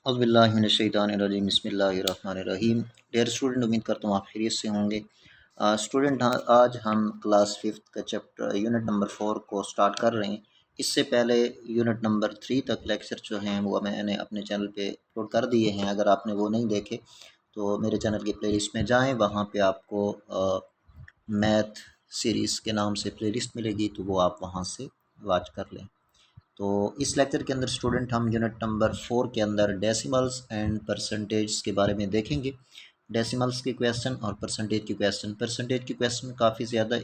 औज़ुबिल्लाहिमिनश्शैतानिर्रजीम बिस्मिल्लाहिर्रहमानिर्रहीम। Dear student, उम्मीद करता हूँ आप खैरियत से होंगे। स्टूडेंट, आज हम क्लास फिफ्थ का चैप्टर यूनिट नंबर 4 को स्टार्ट कर रहे हैं। इससे पहले यूनिट नंबर 3 तक लेक्चर जो हैं वो मैंने अपने चैनल पे अपलोड कर दिए हैं। अगर आपने वो नहीं देखे तो मेरे चैनल की प्लेलिस्ट में जाएँ, वहाँ पे आपको मैथ सीरीज़ के नाम से प्लेलिस्ट मिलेगी, तो वो आप वहाँ से वॉच कर लें। तो इस लेक्चर के अंदर स्टूडेंट हम यूनिट नंबर 4 के अंदर डेसिमल्स एंड परसेंटेज के बारे में देखेंगे। डेसिमल्स के क्वेश्चन और परसेंटेज के क्वेश्चन काफ़ी ज़्यादा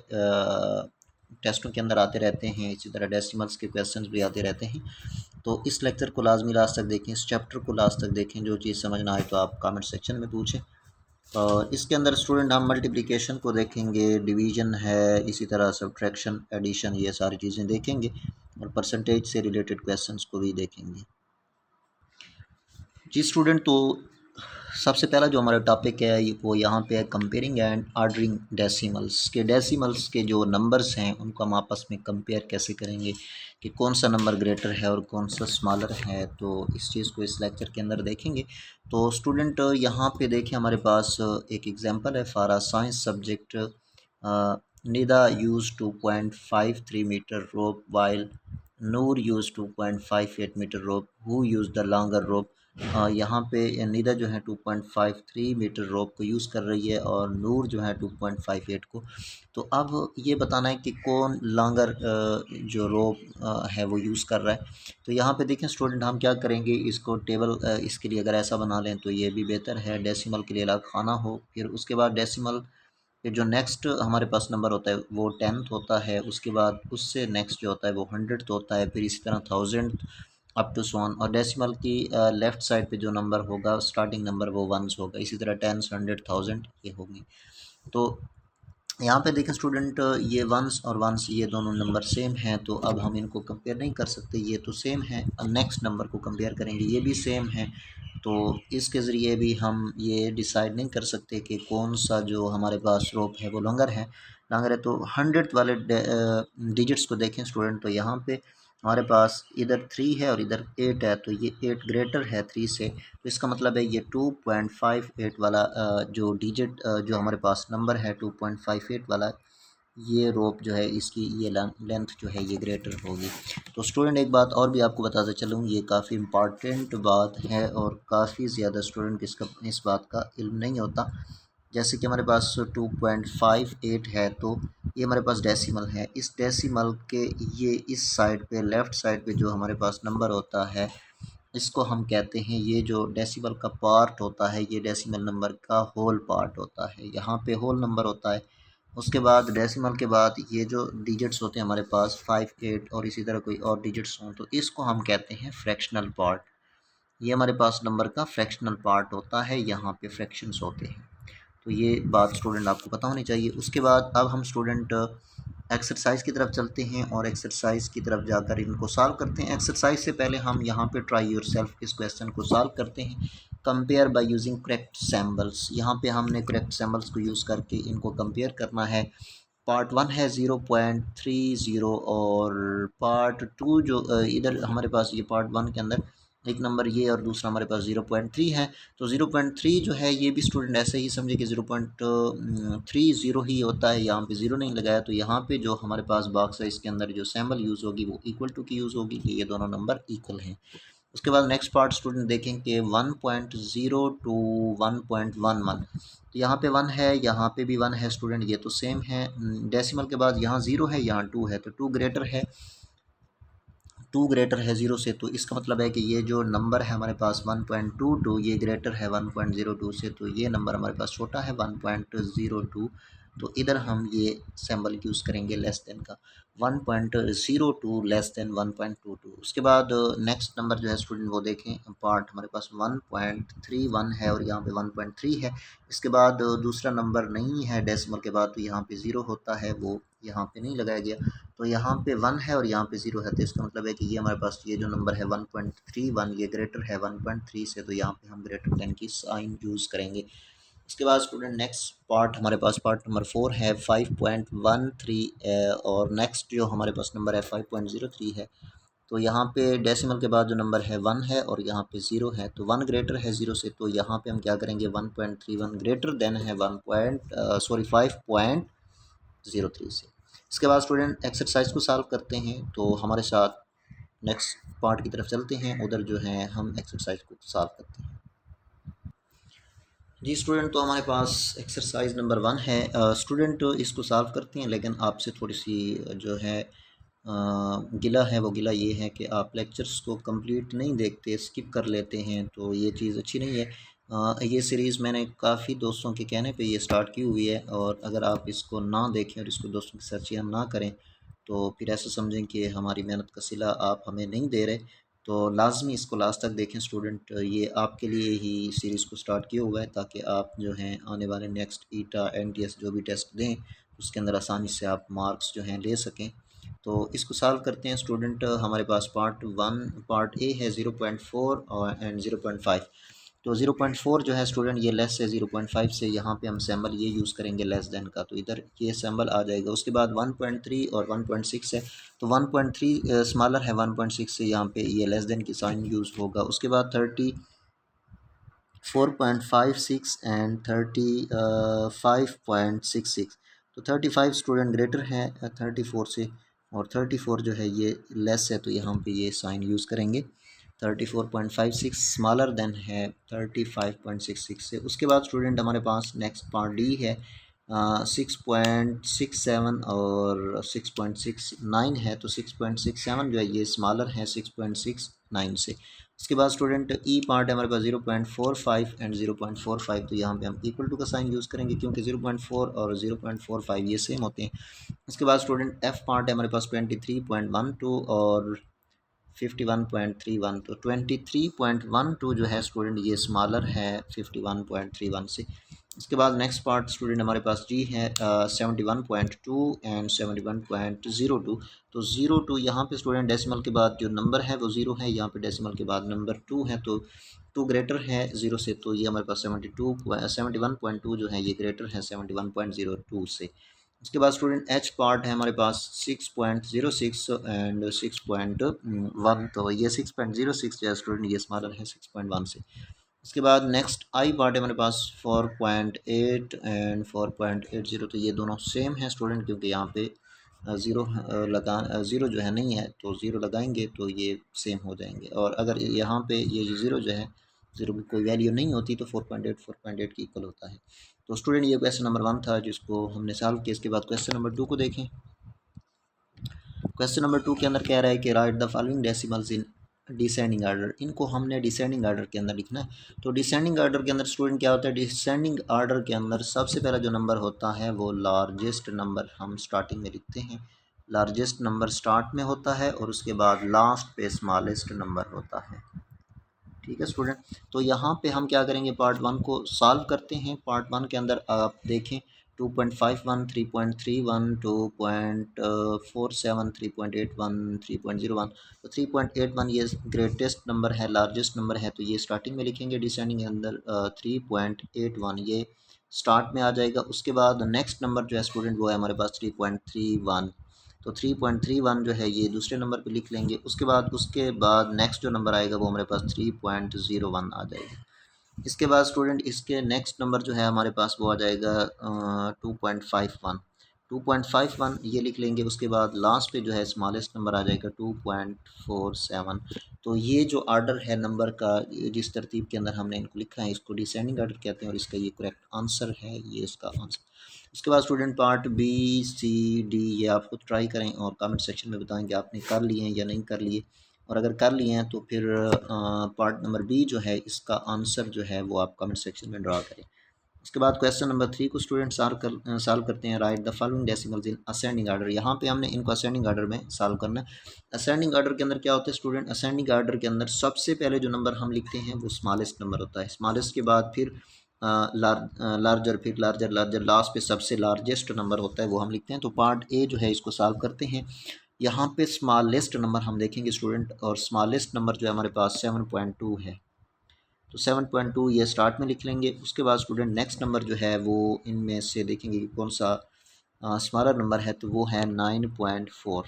टेस्टों के अंदर आते रहते हैं। इसी तरह डेसिमल्स के क्वेश्चन भी आते रहते हैं। तो इस लेक्चर को लाजमी लास्ट तक देखें, इस चैप्टर को लास्ट तक देखें। जो चीज़ समझ ना आए तो आप कमेंट सेक्शन में पूछें। इसके अंदर स्टूडेंट हम मल्टीप्लिकेशन को देखेंगे, डिवीज़न है, इसी तरह सब्ट्रैक्शन, एडिशन, ये सारी चीज़ें देखेंगे और परसेंटेज से रिलेटेड क्वेश्चंस को भी देखेंगे। जी स्टूडेंट, तो सबसे पहला जो हमारा टॉपिक है वो यहाँ पे है कंपेयरिंग एंड ऑर्डरिंग डेसिमल्स के जो नंबर्स हैं उनको हम आपस में कंपेयर कैसे करेंगे कि कौन सा नंबर ग्रेटर है और कौन सा स्मॉलर है। तो इस चीज़ को इस लेक्चर के अंदर देखेंगे। तो स्टूडेंट, यहाँ पे देखें हमारे पास एक एग्जांपल है for a science subject. Nida use 2.53 metre rope while Noor use 2.58 metre rope, who use the longer rope. यहाँ पे निदा जो है 2.53 मीटर रोप को यूज़ कर रही है और नूर जो है 2.58 को। तो अब ये बताना है कि कौन लॉन्गर जो रोप है वो यूज़ कर रहा है। तो यहाँ पे देखें स्टूडेंट, हम क्या करेंगे, इसको टेबल इसके लिए अगर ऐसा बना लें तो ये भी बेहतर है। डेसिमल के लिए अलग खाना हो, फिर उसके बाद डेसिमल फिर जो नेक्स्ट हमारे पास नंबर होता है वो 10th होता है, उसके बाद उससे नेक्स्ट जो होता है वो 100th होता है, फिर इसी तरह 1000 अप टू सो ऑन। और डेसिमल की लेफ़्ट साइड पे जो नंबर होगा स्टार्टिंग नंबर वो वंस होगा। इसी तरह 10, 100, 1000 ये होगी। तो यहाँ पे देखें स्टूडेंट, ये वंस और वंस ये दोनों नंबर सेम हैं, तो अब हम इनको कंपेयर नहीं कर सकते। ये तो सेम है, नेक्स्ट नंबर को कंपेयर करेंगे, ये भी सेम है। तो इसके ज़रिए भी हम ये डिसाइड नहीं कर सकते कि कौन सा जो हमारे पास रोप है वो लॉन्गर है। तो 100th वाले डिजिट्स को देखें स्टूडेंट, तो यहाँ पे हमारे पास इधर 3 है और इधर 8 है, तो ये 8 ग्रेटर है 3 से। तो इसका मतलब है ये 2.58 वाला जो डिजिट जो हमारे पास नंबर है 2.58 वाला, ये रोप जो है इसकी ये लेंथ जो है ये ग्रेटर होगी। तो स्टूडेंट, एक बात और भी आपको बताता चलूँ, ये काफ़ी इम्पॉर्टेंट बात है और काफ़ी ज़्यादा स्टूडेंट इस बात का इल्म नहीं होता। जैसे कि हमारे पास 2.58 है, तो ये हमारे पास डेसिमल है। इस डेसिमल के ये इस साइड पे लेफ़्ट साइड पे जो हमारे पास नंबर होता है इसको हम कहते हैं, ये जो डेसिमल का पार्ट होता है ये डेसिमल नंबर का होल पार्ट होता है। यहाँ पे होल नंबर होता है। उसके बाद डेसिमल के बाद ये जो डिजिट्स होते हैं हमारे पास 5, 8 और इसी तरह कोई और डिजिट्स हों, तो इसको हम कहते हैं फ्रैक्शनल पार्ट। ये हमारे पास नंबर का फ्रैक्शनल पार्ट होता है, यहाँ पे फ्रैक्शंस होते हैं। तो ये बात स्टूडेंट आपको पता होनी चाहिए। उसके बाद अब हम स्टूडेंट एक्सरसाइज की तरफ चलते हैं और एक्सरसाइज की तरफ जाकर इनको सॉल्व करते हैं। एक्सरसाइज से पहले हम यहाँ पे ट्राई योरसेल्फ इस क्वेश्चन को सॉल्व करते हैं। Compare by using correct symbols, यहाँ पे हमने करेक्ट सैम्बल्स को यूज़ करके इनको कंपेयर करना है। पार्ट 1 है 0.30 और पार्ट 2 जो इधर हमारे पास ये पार्ट 1 के अंदर एक नंबर ये और दूसरा हमारे पास 0.3 है। तो 0.3 जो है ये भी स्टूडेंट ऐसे ही समझे कि 0.30 ही होता है, यहाँ पे ज़ीरो नहीं लगाया। तो यहाँ पे जो हमारे पास बॉक्स है इसके अंदर जो सैम्बल यूज़ होगी वो इक्वल टू की यूज़ होगी, कि ये दोनों नंबर इक्वल हैं। उसके बाद नेक्स्ट पार्ट स्टूडेंट देखें कि 1.0 टू 1.11, तो यहाँ पे 1 है, यहाँ पे भी 1 है स्टूडेंट, ये तो सेम है। डेसिमल के बाद यहाँ 0 है, यहाँ 2 है, तो 2 ग्रेटर है 0 से। तो इसका मतलब है कि ये जो नंबर है हमारे पास 1.22 ये ग्रेटर है 1.02 से, तो ये नंबर हमारे पास छोटा है 1.02। तो इधर हम ये सिंबल यूज़ करेंगे लेस देन का, 1.02 लेस देन 1.22। उसके बाद नेक्स्ट नंबर जो है स्टूडेंट वो देखें, पार्ट हमारे पास 1.31 है और यहाँ पे 1.3 है। इसके बाद दूसरा नंबर नहीं है डेसिमल के बाद, तो यहाँ पे 0 होता है, वो यहाँ पे नहीं लगाया गया। तो यहाँ पे 1 है और यहाँ पे 0 है, तो इसका मतलब है कि ये हमारे पास ये जो नंबर है 1.31 ये ग्रेटर है 1.3 से, तो यहाँ पे हम ग्रेटर देन की साइन यूज़ करेंगे। उसके बाद स्टूडेंट नेक्स्ट पार्ट हमारे पास पार्ट नंबर 4 है 5.13 और नेक्स्ट जो हमारे पास नंबर है 5.03 है। तो यहाँ पे डेसिमल के बाद जो नंबर है 1 है और यहाँ पे 0 है, तो 1 ग्रेटर है 0 से, तो यहाँ पे हम क्या करेंगे 1.31 ग्रेटर देन है 5.03 से। इसके बाद स्टूडेंट एक्सरसाइज को सॉल्व करते हैं, तो हमारे साथ नेक्स्ट पार्ट की तरफ चलते हैं, उधर जो है हम एक्सरसाइज को सॉल्व करते हैं। जी स्टूडेंट, तो हमारे पास एक्सरसाइज नंबर 1 है। स्टूडेंट इसको सॉल्व करते हैं, लेकिन आपसे थोड़ी सी जो है गिला है, वो गिला ये है कि आप लेक्चर्स को कंप्लीट नहीं देखते, स्किप कर लेते हैं, तो ये चीज़ अच्छी नहीं है। ये सीरीज़ मैंने काफ़ी दोस्तों के कहने पे ये स्टार्ट की हुई है, और अगर आप इसको ना देखें और इसको दोस्तों के साथ शेयर ना करें, तो फिर ऐसा समझें कि हमारी मेहनत का सिला आप हमें नहीं दे रहे। तो लाजमी इसको लास्ट तक देखें स्टूडेंट, ये आपके लिए ही सीरीज़ को स्टार्ट किया हुआ है, ताकि आप जो हैं आने वाले नेक्स्ट ईटा NTS जो भी टेस्ट दें, उसके अंदर आसानी से आप मार्क्स जो हैं ले सकें। तो इसको सॉल्व करते हैं स्टूडेंट। हमारे पास पार्ट ए है 0.4 और एंड 0.5। तो 0.4 जो है स्टूडेंट ये लेस है 0.5 से, यहाँ पे हम सिंबल ये यूज़ करेंगे लेस देन का, तो इधर ये सिंबल आ जाएगा। उसके बाद 1.3 और 1.6 है, तो 1.3 स्मॉलर है 1.6 से, यहाँ पे ये लेस देन की साइन यूज़ होगा। उसके बाद 34.56 एंड 35.66, तो 35 स्टूडेंट ग्रेटर है 34 से, और 34 जो है ये लेस है, तो यहाँ पे ये साइन यूज़ करेंगे। 34.56 स्मॉलर देन है 35.66 से। उसके बाद स्टूडेंट हमारे पास नेक्स्ट पार्ट डी है, 6.67 और 6.69 है, तो 6.67 जो है ये स्मॉलर है 6.69 से। उसके बाद स्टूडेंट ई पार्ट है हमारे पास 0.45 एंड 0.45, तो यहाँ पे हम इक्वल टू का साइन यूज़ करेंगे, क्योंकि 0.4 और 0.45 ये सेम होते हैं। उसके बाद स्टूडेंट एफ पार्ट है हमारे पास 23.12 और 51.31, तो 23.12 जो है स्टूडेंट ये स्मॉलर है 51.31 से। उसके बाद नेक्स्ट पार्ट स्टूडेंट हमारे पास जी है 71.2 एंड 71.02, तो 02 यहाँ पे स्टूडेंट डेसिमल के बाद जो नंबर है वो 0 है, यहाँ पे डेसिमल के बाद नंबर 2 है, तो 2 ग्रेटर है 0 से, तो ये हमारे पास 71.2 जो है ये ग्रेटर है 71.02 से। उसके बाद स्टूडेंट एच पार्ट है हमारे पास 6.06 एंड 6.1, तो ये 6.06 जो है स्टूडेंट ये स्मॉलर है 6.1 से। उसके बाद नेक्स्ट आई पार्ट है हमारे पास 4.8 एंड 4.80, तो ये दोनों सेम है स्टूडेंट, क्योंकि यहाँ पे ज़ीरो जो है नहीं है, तो ज़ीरो लगाएंगे तो ये सेम हो जाएंगे, और अगर यहाँ पे ये ज़ीरो जो है, ज़ीरो की कोई वैल्यू नहीं होती, तो 4.8 की इक्वल होता है। तो स्टूडेंट ये क्वेश्चन नंबर 1 था जिसको हमने सॉल्व किया। इसके बाद क्वेश्चन नंबर 2 को देखें। क्वेश्चन नंबर 2 के अंदर कह रहा है कि right the following decimals in descending order. इनको हमने डिसेंडिंग आर्डर के अंदर लिखना है। तो डिसेंडिंग आर्डर के अंदर स्टूडेंट क्या होता है, डिसेंडिंग आर्डर के अंदर सबसे पहला जो नंबर होता है वो लार्जेस्ट नंबर हम स्टार्टिंग में लिखते हैं, लार्जेस्ट नंबर स्टार्ट में होता है, और उसके बाद लास्ट पे स्मॉलेस्ट नंबर होता है। ठीक है स्टूडेंट, तो यहाँ पे हम क्या करेंगे, पार्ट 1 को सॉल्व करते हैं। पार्ट 1 के अंदर आप देखें 2.51, 3.31, 2.47, 3.81, 3.01, तो 3.81 ये ग्रेटेस्ट नंबर है, लार्जेस्ट नंबर है, तो ये स्टार्टिंग में लिखेंगे डिसेंडिंग के अंदर। 3.81 ये स्टार्ट में आ जाएगा। उसके बाद नेक्स्ट नंबर जो है स्टूडेंट वो है हमारे पास 3.31, तो 3.31 जो है ये दूसरे नंबर पे लिख लेंगे। उसके बाद नेक्स्ट जो नंबर आएगा वो हमारे पास 3.01 आ जाएगा। इसके बाद स्टूडेंट इसके नेक्स्ट नंबर जो है हमारे पास वो आ जाएगा 2.51, 2.51 ये लिख लेंगे। उसके बाद लास्ट पे जो है स्मॉलेस्ट नंबर आ जाएगा 2.47। तो ये जो आर्डर है नंबर का, जिस तरतीब के अंदर हमने इनको लिखा है, इसको डिसेंडिंग आर्डर कहते हैं, और इसका ये करेक्ट आंसर है, ये इसका आंसर। उसके बाद student part B C D ये आप खुद ट्राई करें और कमेंट सेक्शन में बताएं कि आपने कर लिए हैं या नहीं कर लिए, और अगर कर लिए हैं तो फिर पार्ट नंबर बी जो है इसका आंसर जो है वो आप कमेंट सेक्शन में ड्रा करें। उसके बाद क्वेश्चन नंबर 3 को स्टूडेंट सॉल्व करते हैं। Right the following decimals in ascending order. यहाँ पे हमने इनको असेंडिंग आर्डर में सॉल्व करना है। असेंडिंग आर्डर के अंदर क्या होता है स्टूडेंट, असेंडिंग आर्डर के अंदर सबसे पहले जो नंबर हम लिखते हैं वो स्मॉलेस्ट नंबर होता है, स्मॉलेस्ट के बाद फिर लार्जर, फिर लार्जर, लार्जर, लास्ट पे सबसे लार्जेस्ट नंबर होता है वो हम लिखते हैं। तो पार्ट ए जो है इसको सॉल्व करते हैं। यहाँ पे स्मॉलेस्ट नंबर हम देखेंगे स्टूडेंट, और स्मॉलेस्ट नंबर जो है हमारे पास 7.2 है, तो 7.2 ये स्टार्ट में लिख लेंगे। उसके बाद स्टूडेंट नेक्स्ट नंबर जो है वो इनमें से देखेंगे कि कौन सा स्मॉलर नंबर है, तो वो है 9.4।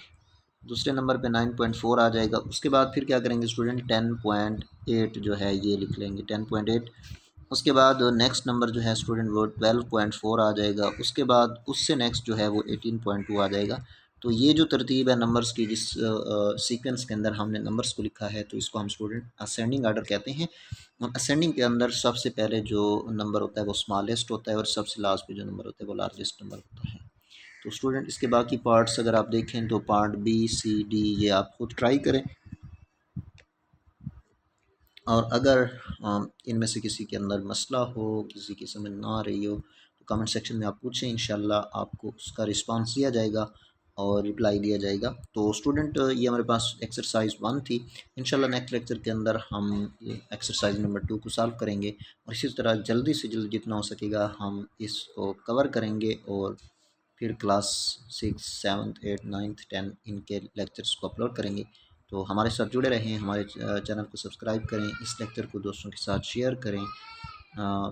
दूसरे नंबर पे 9.4 आ जाएगा। उसके बाद फिर क्या करेंगे स्टूडेंट, 10.8 जो है ये लिख लेंगे, 10.8। उसके बाद नेक्स्ट नंबर जो है स्टूडेंट वो 12.4 आ जाएगा। उसके बाद उससे नेक्स्ट जो है वो 18.2 आ जाएगा। तो ये जो तरतीब है नंबर्स की, जिस सीक्वेंस के अंदर हमने नंबर्स को लिखा है, तो इसको हम स्टूडेंट असेंडिंग आर्डर कहते हैं। और असेंडिंग के अंदर सबसे पहले जो नंबर होता है वो स्मॉलेस्ट होता है, और सबसे लास्ट पे जो नंबर होता है वो लार्जेस्ट नंबर होता है। तो स्टूडेंट इसके बाकी पार्ट्स अगर आप देखें तो पार्ट बी सी डी ये आप खुद ट्राई करें, और अगर इनमें से किसी के अंदर मसला हो, किसी की समझ ना आ रही हो, तो कमेंट सेक्शन में आप पूछें, इंशाल्लाह आपको उसका रिस्पांस दिया जाएगा और रिप्लाई दिया जाएगा। तो स्टूडेंट ये हमारे पास एक्सरसाइज 1 थी। इंशाल्लाह नेक्स्ट लेक्चर के अंदर हम ये एक्सरसाइज नंबर 2 को सॉल्व करेंगे, और इसी तरह जल्दी से जल्दी जितना हो सकेगा हम इसको कवर करेंगे, और फिर क्लास 6 7 8 9 10 इनके लेक्चर्स को अपलोड करेंगे। तो हमारे साथ जुड़े रहें, हमारे चैनल को सब्सक्राइब करें, इस लेक्चर को दोस्तों के साथ शेयर करें।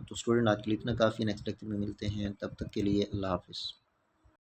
तो स्टूडेंट आज के लिए इतना काफ़ी, नेक्स्ट लेक्चर में मिलते हैं, तब तक के लिए अल्लाह हाफ़िज़।